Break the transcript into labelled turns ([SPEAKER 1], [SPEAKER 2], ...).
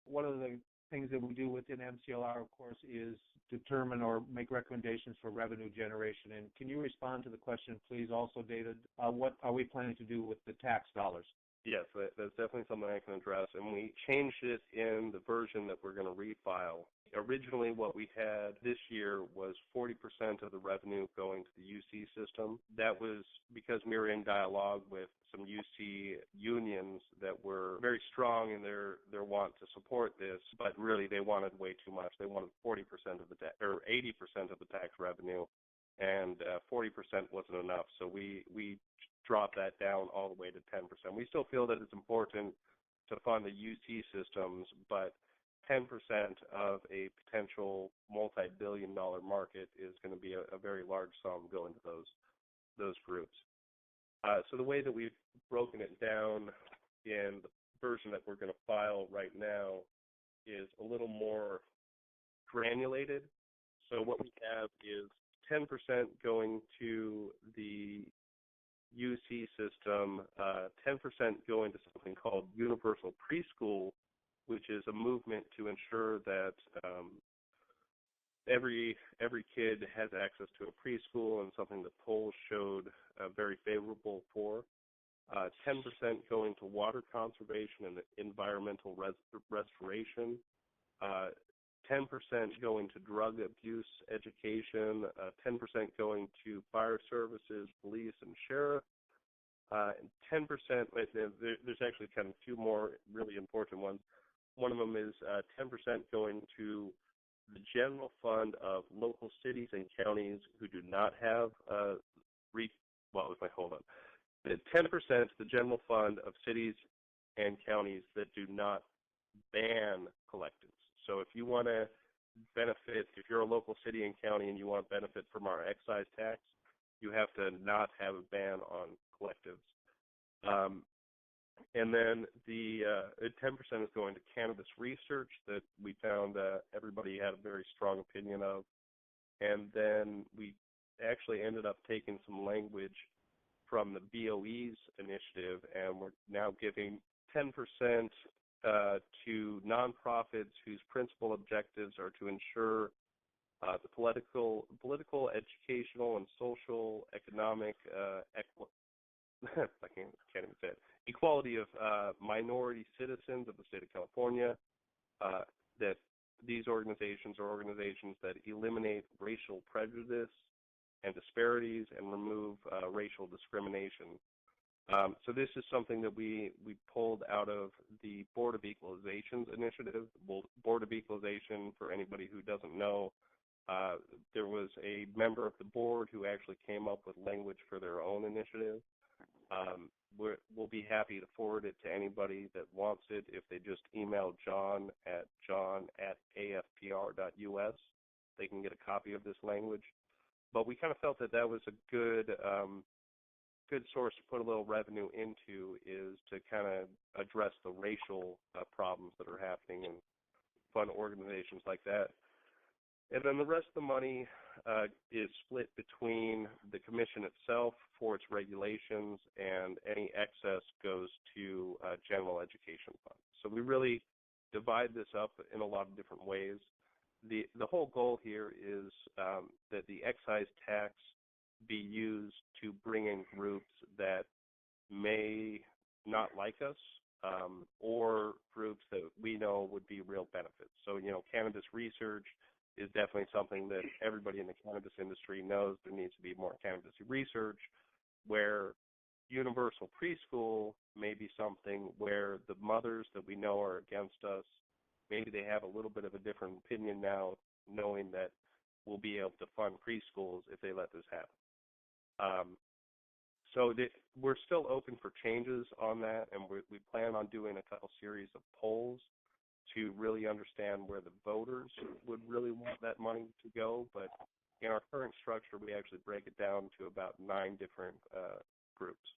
[SPEAKER 1] One of the things that we do within MCLR, of course, is determine or make recommendations for revenue generation. And can you respond to the question, please, also, David? What are we planning to do with the tax dollars?
[SPEAKER 2] Yes, that's definitely something I can address, and we changed it in the version that we're going to refile. Originally, what we had this year was 40% of the revenue going to the UC system. That was because we were in dialogue with some UC unions that were very strong in their want to support this, but really they wanted way too much. They wanted 40% of the or 80% of the tax revenue, and 40% wasn't enough. So we dropped that down all the way to 10%. We still feel that it's important to fund the UC systems, but 10% of a potential multi-billion-dollar market is going to be a very large sum going to those groups. So the way that we've broken it down in the version that we're going to file right now is a little more granulated. So what we have is 10% going to the UC system, 10% going to something called Universal Preschool, which is a movement to ensure that every kid has access to a preschool, and something that polls showed very favorable for. 10% going to water conservation and environmental restoration. 10% going to drug abuse education, 10% going to fire services, police, and sheriff, and 10%, there's actually kind of two more really important ones. One of them is 10% going to the general fund of local cities and counties who do not have, 10% to the general fund of cities and counties that do not ban collectives. So if you want to benefit, if you're a local city and county and you want to benefit from our excise tax, you have to not have a ban on collectives. And then the 10% is going to cannabis research that we found everybody had a very strong opinion of. And then we actually ended up taking some language from the BOE's initiative, and we're now giving 10% to nonprofits whose principal objectives are to ensure the political, educational, and social, economic, I can't even say it, equality of minority citizens of the state of California, that these organizations are organizations that eliminate racial prejudice and disparities and remove racial discrimination. So this is something that we pulled out of the Board of Equalization's initiative. Board of Equalization, for anybody who doesn't know, there was a member of the board who actually came up with language for their own initiative. We'll be happy to forward it to anybody that wants it if they just email john@afpr.us. They can get a copy of this language. But we kind of felt that was a good source to put a little revenue into, is to kind of address the racial problems that are happening and fund organizations like that. And then the rest of the money is split between the commission itself for its regulations, and any excess goes to general education funds. So we really divide this up in a lot of different ways. The whole goal here is that the excise tax be used to bring in groups that may not like us, or groups that we know would be real benefits. So, cannabis research is definitely something that everybody in the cannabis industry knows there needs to be more cannabis research, where Universal Preschool may be something where the mothers that we know are against us, maybe they have a little bit of a different opinion now, knowing that we'll be able to fund preschools if they let this happen. So we're still open for changes on that, and we plan on doing a couple series of polls to really understand where the voters would really want that money to go. But in our current structure, we actually break it down to about 9 different groups.